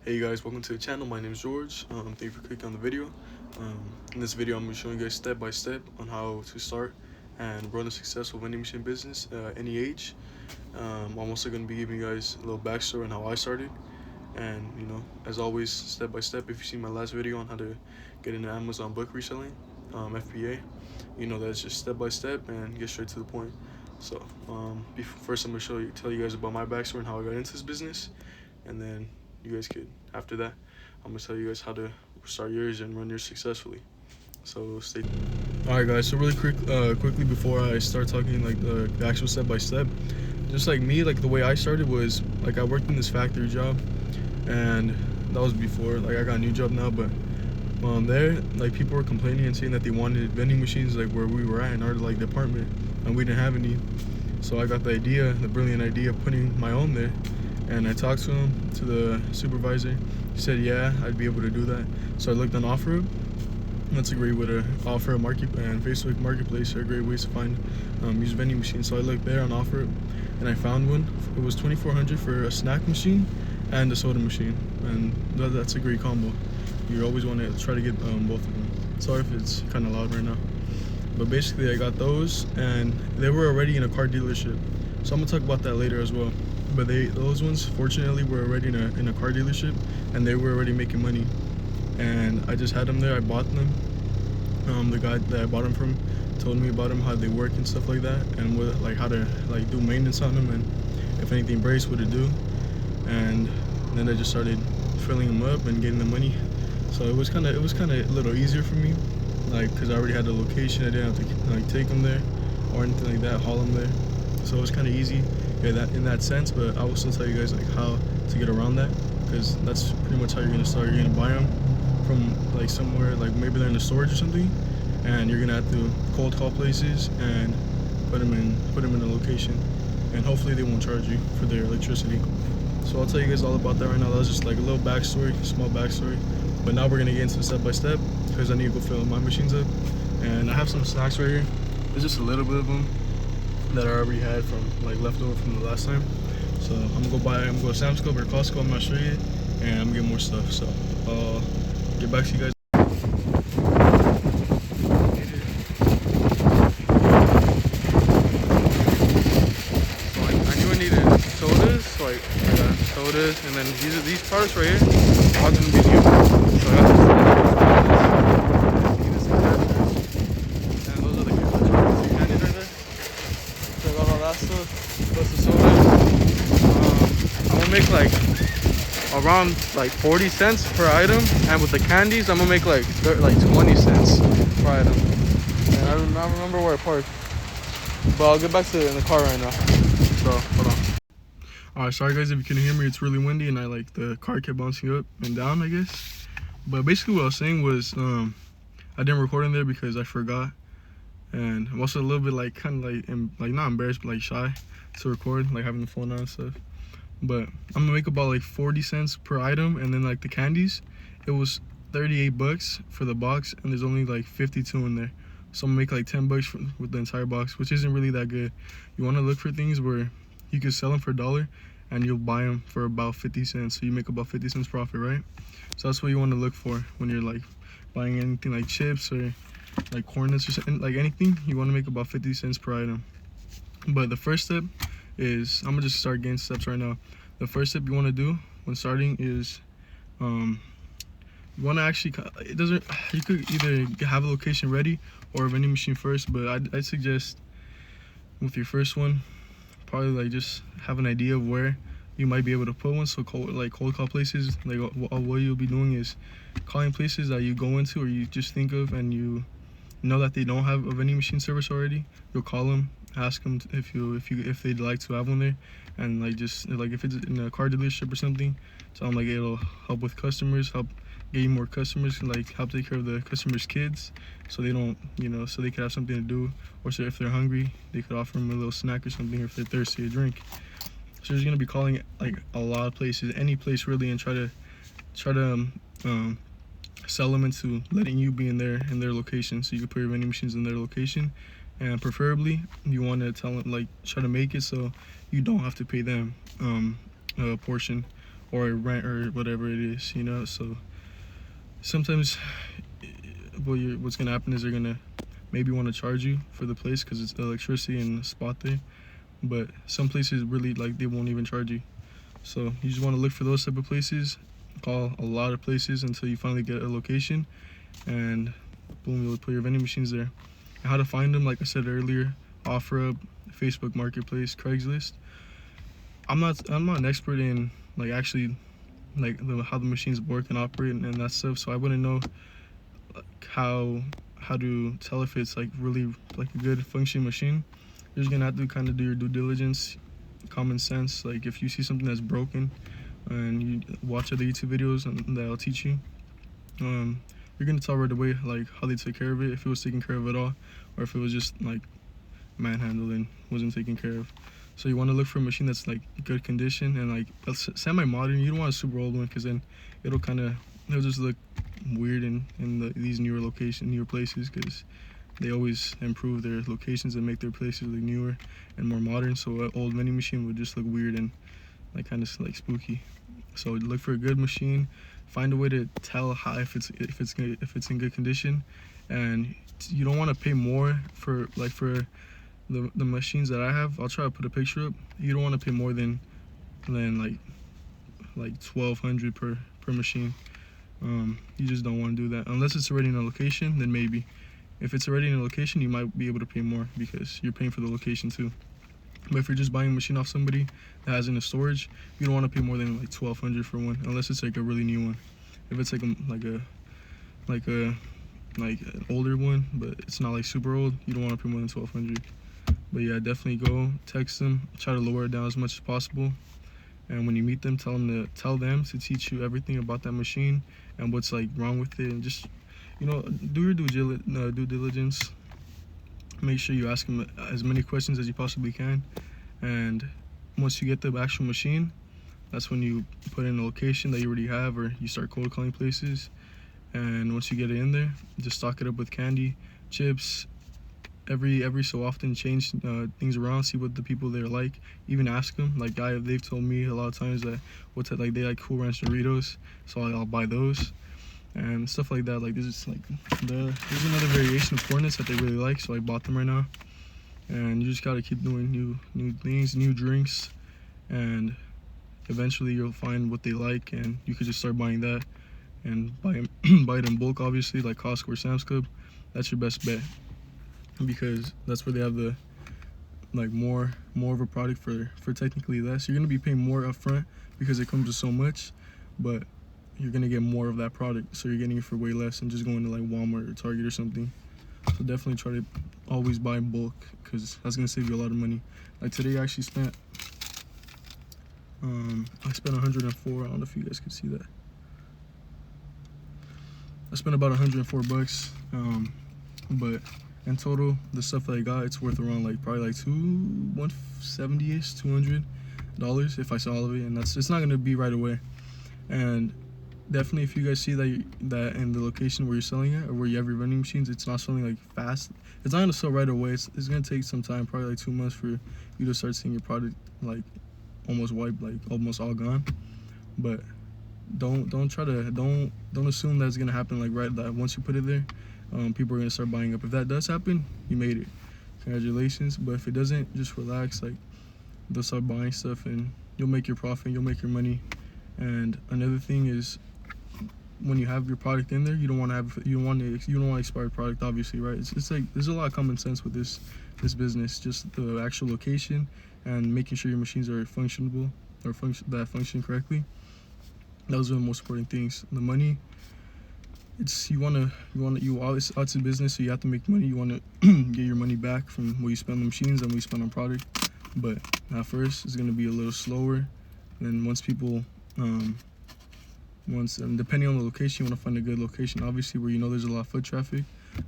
Hey guys, welcome to the channel. My name is George. Thank you for clicking on the video. In this video, I'm going to be showing you guys step by step on how to start and run a successful vending machine business any age. I'm also going to be giving you guys a little backstory on how I started. And as always, step by step. If you've seen my last video on how to get into Amazon book reselling, FBA, that's just step by step and get straight to the point. So first, I'm going to tell you guys about my backstory and how I got into this business, and then you guys could, after that, I'm gonna tell you guys how to start yours and run yours successfully. So stay tuned. Alright guys, so really quickly before I start talking like the actual step by step, just like me, like the way I started was like I worked in this factory job, and that was before, like I got a new job now, but there, like people were complaining and saying that they wanted vending machines like where we were at in our like department, and we didn't have any. So I got the brilliant idea of putting my own there. And I talked to him, to the supervisor. He said, yeah, I'd be able to do that. So I looked on OfferUp. That's a great way to offer a market, and Facebook Marketplace are great ways to find used vending machines. So I looked there on OfferUp, and I found one. It was $2,400 for a snack machine and a soda machine, and that's a great combo. You always want to try to get both of them. Sorry if it's kind of loud right now. But basically, I got those, and they were already in a car dealership. So I'm gonna talk about that later as well. But those ones, fortunately, were already in a car dealership, and they were already making money. And I just had them there. I bought them. The guy that I bought them from told me about them, how they work and stuff like that, and like how to like do maintenance on them, and if anything breaks, what to do. And then I just started filling them up and getting the money. So it was kind of a little easier for me, like because I already had the location. I didn't have to like take them there or anything like that, haul them there. So it was kind of easy in that sense. But I will still tell you guys like how to get around that, because that's pretty much how you're gonna start. You're gonna buy them from like somewhere, like maybe they're in the storage or something, and you're gonna have to cold call places and put them in a location, and hopefully they won't charge you for their electricity. So I'll tell you guys all about that right now. That was just like a little backstory, small backstory. But now we're gonna get into step by step, because I need to go fill my machines up. And I have some snacks right here. There's just a little bit of them that I already had from like leftover from the last time. So I'm gonna go to Sam's Club or Costco, I'm not sure yet, and I'm gonna get more stuff. So I'll get back to you guys. So I knew I needed sodas, so I got sodas, and then these products right here are gonna be new. So I got these canisters, and those are the candies right there. So I got all that stuff, plus the sodas. I'm gonna make like around like 40 cents per item, and with the candies I'm gonna make like 20 cents per item. And I don't remember where I parked, but I'll get back to it in the car right now. So hold on. Alright, sorry guys if you couldn't hear me. It's really windy, and the car kept bouncing up and down, I guess. But basically what I was saying was I didn't record in there because I forgot, and I'm also a little bit like kind of like not embarrassed but like shy to record, like having the phone on and stuff. But I'm gonna make about like 40 cents per item, and then like the candies, it was 38 bucks for the box, and there's only like 52 in there. So I'm gonna make like 10 bucks with the entire box, which isn't really that good. You want to look for things where you can sell them for $1 and you'll buy them for about 50 cents, so you make about 50 cents profit, right? So that's what you want to look for when you're like buying anything like chips or like corn nuts or something, like anything. You want to make about 50 cents per item. But the first step is, I'm gonna just start getting steps right now. The first step you want to do when starting is you want to actually, you could either have a location ready or a vending machine first, but I'd suggest with your first one, probably like just have an idea of where you might be able to put one. So cold call places, like what you'll be doing is calling places that you go into or you just think of, and you know that they don't have a vending machine service already. You'll call them, ask them if they'd like to have one there, and like just like if it's in a car dealership or something, tell them like it'll help with customers, help get you more customers, like help take care of the customers' kids, so they don't, so they could have something to do, or so if they're hungry, they could offer them a little snack or something, or if they're thirsty, a drink. So you're gonna be calling like a lot of places, any place really, and try to sell them into letting you be in their location, so you can put your vending machines in their location. And preferably you want to try to make it so you don't have to pay them a portion, or rent or whatever it is, you know. So sometimes what's gonna happen is they're gonna maybe want to charge you for the place because it's electricity and a spot there, but some places really, like, they won't even charge you. So you just want to look for those type of places, call a lot of places until you finally get a location, and boom, you'll put your vending machines there. And how to find them, like I said earlier, OfferUp, Facebook Marketplace, Craigslist. I'm not an expert in, like, actually, like, how the machines work and operate and that stuff, so I wouldn't know, like, how to tell if it's, like, really, like, a good functioning machine. You're just gonna have to kind of do your due diligence, common sense. Like, if you see something that's broken and you watch other YouTube videos and that'll teach you, you're gonna tell right away, like, how they take care of it, if it was taken care of at all, or if it was just, like, manhandled and wasn't taken care of. So you want to look for a machine that's, like, good condition and, like, semi-modern. You don't want a super old one, because then it'll just look weird in these newer places, because they always improve their locations and make their places look newer and more modern. So an old vending machine would just look weird and, like, kind of, like, spooky. So look for a good machine. Find a way to tell if it's in good condition, and you don't want to pay more for the machines that I have. I'll try to put a picture up. You don't want to pay more than like $1,200 per machine. You just don't want to do that unless it's already in a location. Then maybe, if it's already in a location, you might be able to pay more because you're paying for the location too. But if you're just buying a machine off somebody that has it in a storage, you don't want to pay more than like $1,200 for one, unless it's like a really new one. If it's like an older one, but it's not like super old, you don't want to pay more than $1,200. But yeah, definitely go text them, try to lower it down as much as possible. And when you meet them, tell them to teach you everything about that machine and what's, like, wrong with it, and just, you know, do your due diligence. Make sure you ask them as many questions as you possibly can. And once you get the actual machine, that's when you put in a location that you already have, or you start cold calling places. And once you get it in there, just stock it up with candy, chips. Every so often, change things around, see what the people there like. Even ask them. Like, they've told me a lot of times that they like Cool Ranch Doritos, so I'll buy those and stuff like that. Like, there's there's another variation of cornets that they really like, so I bought them right now. And you just gotta keep doing new things, new drinks, and eventually you'll find what they like, and you could just start buying that and buy it in bulk, obviously, like Costco or Sam's Club. That's your best bet, because that's where they have the, like, more of a product for technically less. You're gonna be paying more upfront because it comes with so much, but you're gonna get more of that product, so you're getting it for way less than just going to, like, Walmart or Target or something. So definitely try to always buy in bulk, because that's gonna save you a lot of money. Like today, I actually spent I spent 104. I don't know if you guys could see that. I spent about 104 bucks, but in total, the stuff that I got, it's worth around, like, probably like $170-ish, $200 if I sell all of it, and it's not gonna be right away. And definitely, if you guys see that in the location where you're selling it, or where you have your vending machines, it's not selling, like, fast. It's not gonna sell right away. It's gonna take some time, probably like 2 months, for you to start seeing your product, like, almost wiped, like almost all gone. But don't assume that's gonna happen, like, right, that once you put it there, people are gonna start buying up. If that does happen, you made it. Congratulations. But if it doesn't, just relax. Like, they'll start buying stuff, and you'll make your profit. You'll make your money. And another thing is, when you have your product in there, you don't want expired product, obviously, right? It's like, there's a lot of common sense with this business. Just the actual location and making sure your machines are functionable, or function correctly. Those are the most important things. The money, it's you always, it's a business, so you have to make money. You want to get your money back from what you spend on machines and what you spend on product. But at first, it's going to be a little slower. And once people, depending on the location, you want to find a good location, obviously, where you know there's a lot of foot traffic.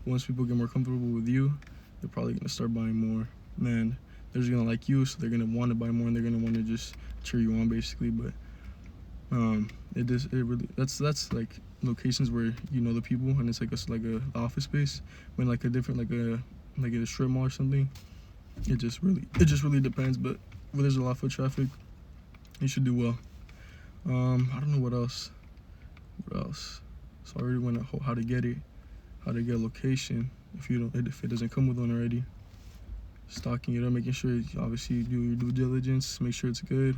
Once people get more comfortable with you, they're probably going to start buying more. And they're just going to like you, so they're going to want to buy more, and they're going to want to just cheer you on, basically. But that's like locations where you know the people, and it's like a office space. When like a strip mall or something, it just really depends. But where there's a lot of foot traffic, you should do well. I don't know what else. So I already went how to get it, how to get a location if it doesn't come with one already. Stocking it up, making sure obviously you do your due diligence, make sure it's good.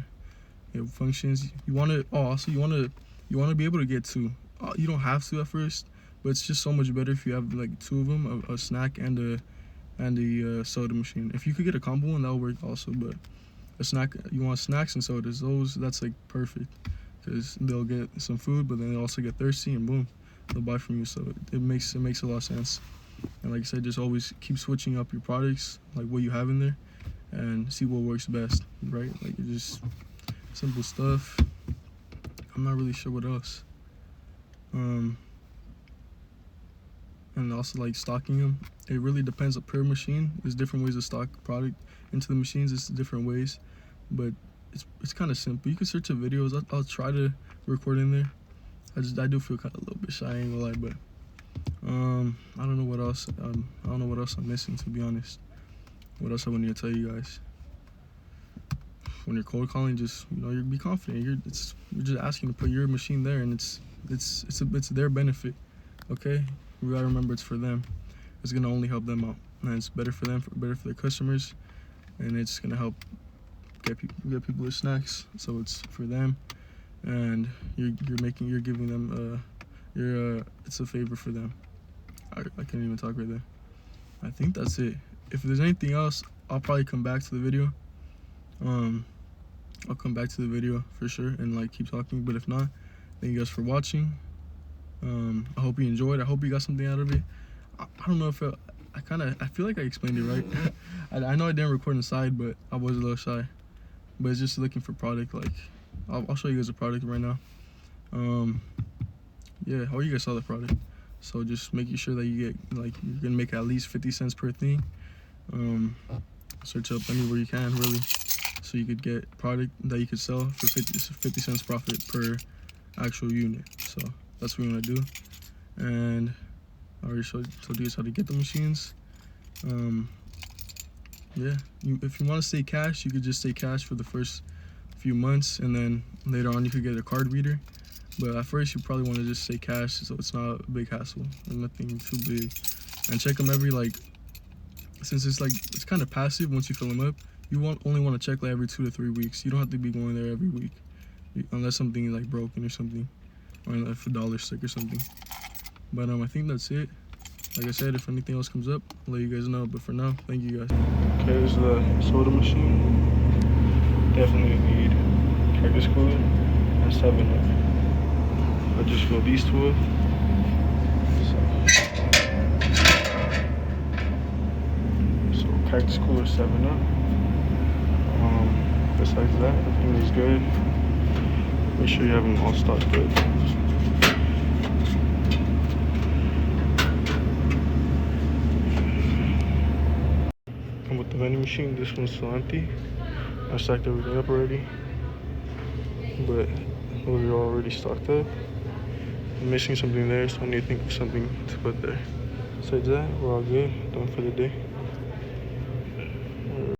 It functions. You want to also you want to be able to get two. You don't have to at first, but it's just so much better if you have like two of them, a snack and the soda machine. If you could get a combo one, that'll work also. But a snack, you want snacks and sodas. That's like perfect, because they'll get some food, but then they also get thirsty, and boom, they'll buy from you. So it makes a lot of sense. And like I said, just always keep switching up your products, like what you have in there, and see what works best, right? Like it's just simple stuff. I'm not really sure what else. And also like stocking them. It really depends per machine. There's different ways to stock product into the machines. It's different ways, but it's kind of simple. You can search the videos. I'll try to record in there. I do feel kind of a little bit shy, I ain't gonna lie, but I don't know what else. I don't know what else I'm missing, to be honest. What else I want to tell you guys? When you're cold calling, just you be confident. You're just asking to put your machine there, and it's their benefit. Okay, we gotta remember it's for them. It's gonna only help them out, and it's better for them, better for their customers, and it's gonna help get people their snacks. So it's for them, and you're giving them it's a favor for them. I can't even talk right there. I think that's it. If there's anything else, I'll probably come back to the video. I'll come back to the video for sure and like keep talking. But if not, thank you guys for watching. I hope you enjoyed. I hope you got something out of it. I don't know if I feel like I explained it right. I know I didn't record inside, but I was a little shy. But it's just looking for product. Like I'll show you guys the product right now. Yeah, oh, you guys saw the product. So just making sure that you get, like, you're gonna make at least 50 cents per thing. Search up anywhere you can, really, so you could get product that you could sell for 50 cents profit per actual unit. So that's what we want to do. And I already told you guys how to get the machines. Yeah, if you want to stay cash, you could just stay cash for the first few months, and then later on you could get a card reader. But at first, you probably want to just stay cash, so it's not a big hassle and nothing too big. And check them every, like, since it's kind of passive once you fill them up, you only want to check like every 2 to 3 weeks. You don't have to be going there every week, unless something is like broken or something, or if a dollar's sick or something. But I think that's it. Like I said, if anything else comes up, I'll let you guys know. But for now, thank you guys. Okay, here's the soda machine. Definitely need Cactus Cooler and 7-Up. I just fill these two up. So Cactus Cooler, 7-Up. Besides that, everything is good. Make sure you have them all stocked good. And with the vending machine, this one's still empty. I stacked everything up already, but those are already stocked up. I'm missing something there, so I need to think of something to put there. Besides that, we're all good. Done for the day.